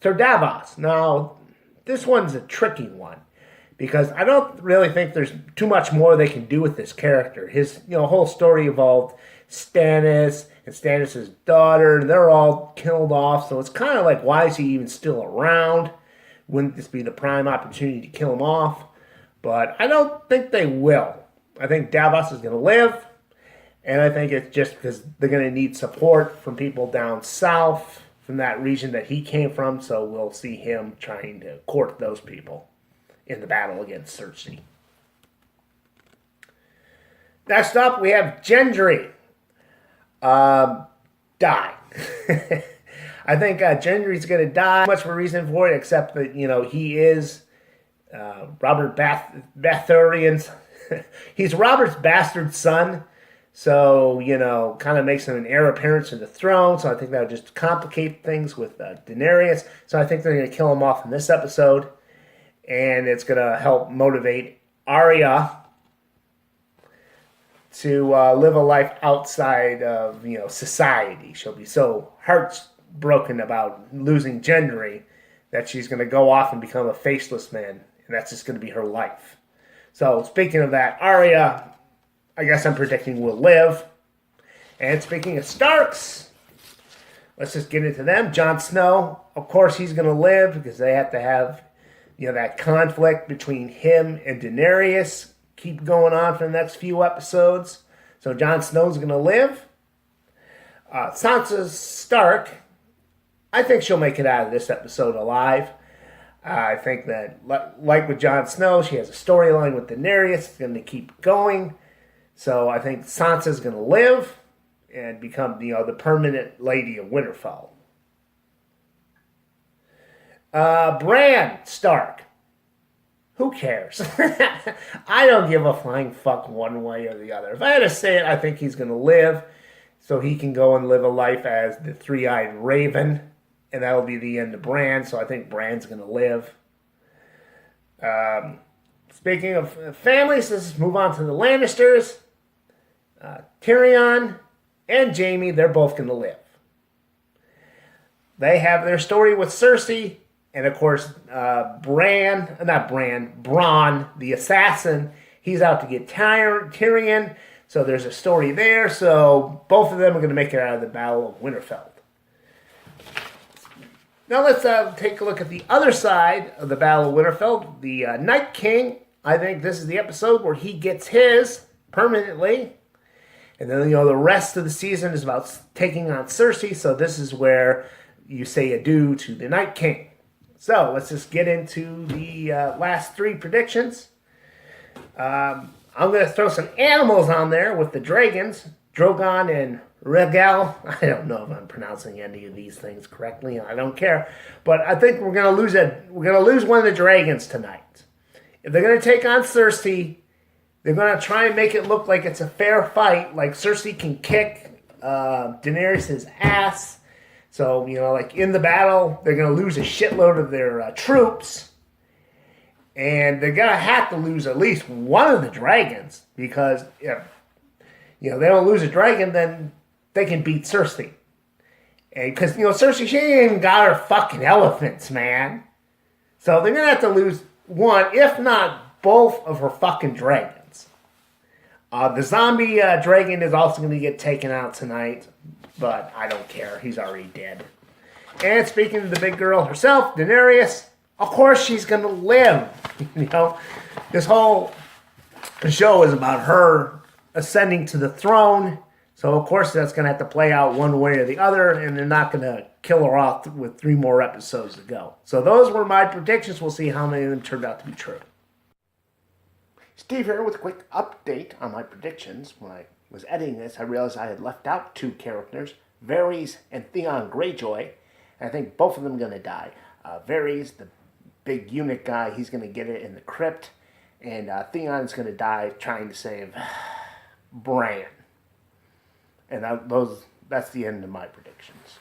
So Davos. Now, this one's a tricky one because I don't really think there's too much more they can do with this character. His whole story involved Stannis and Stannis' daughter, and they're all killed off. So it's kind of like, why is he even still around? Wouldn't this be the prime opportunity to kill him off? But I don't think they will. I think Davos is going to live, and I think it's just because they're going to need support from people down south, from that region that he came from, so we'll see him trying to court those people in the battle against Cersei. Next up, we have Gendry. Die. I think Gendry's going to die. Much of a reason for it, except that, he is Robert Baratheon's. He's Robert's bastard son. So, kind of makes him an heir apparent to the throne. So I think that would just complicate things with Daenerys. So I think they're going to kill him off in this episode. And it's going to help motivate Arya to live a life outside of, society. She'll be so heartbroken about losing Gendry that she's going to go off and become a faceless man. And that's just going to be her life. So speaking of that, Arya, I guess I'm predicting will live. And speaking of Starks, let's just get into them. Jon Snow, of course, he's going to live because they have to have, that conflict between him and Daenerys keep going on for the next few episodes. So Jon Snow's going to live. Sansa Stark, I think she'll make it out of this episode alive. I think that, like with Jon Snow, she has a storyline with Daenerys. It's going to keep going. So I think Sansa's going to live and become, the permanent Lady of Winterfell. Bran Stark. Who cares? I don't give a flying fuck one way or the other. If I had to say it, I think he's going to live so he can go and live a life as the three-eyed raven. And that'll be the end of Bran. So I think Bran's going to live. Speaking of families, let's move on to the Lannisters. Tyrion and Jaime, they're both going to live. They have their story with Cersei. And of course, Bronn, the assassin, he's out to get Tyrion. So there's a story there. So both of them are going to make it out of the Battle of Winterfell. Now let's take a look at the other side of the Battle of Winterfell. The Night King, I think this is the episode where he gets his permanently. And then, the rest of the season is about taking on Cersei. So this is where you say adieu to the Night King. So let's just get into the last three predictions. I'm going to throw some animals on there with the dragons, Drogon and Rhaegal. I don't know if I'm pronouncing any of these things correctly. I don't care, but I think we're going to lose it. We're going to lose one of the dragons tonight. If they're going to take on Cersei, they're going to try and make it look like it's a fair fight, like Cersei can kick Daenerys' ass. So, like in the battle, they're going to lose a shitload of their troops. And they're going to have to lose at least one of the dragons. Because if they don't lose a dragon, then they can beat Cersei. And because, Cersei, she ain't even got her fucking elephants, man. So they're going to have to lose one, if not both of her fucking dragons. The zombie dragon is also going to get taken out tonight. But I don't care. He's already dead. And speaking of the big girl herself, Daenerys, of course she's going to live. This whole show is about her ascending to the throne. So, of course, that's going to have to play out one way or the other. And they're not going to kill her off with 3 more episodes to go. So those were my predictions. We'll see how many of them turned out to be true. Steve here with a quick update on my predictions. When I was editing this, I realized I had left out 2 characters, Varys and Theon Greyjoy. And I think both of them are going to die. Varys, the big eunuch guy, he's going to get it in the crypt. And Theon's going to die trying to save Bran. And that's the end of my predictions.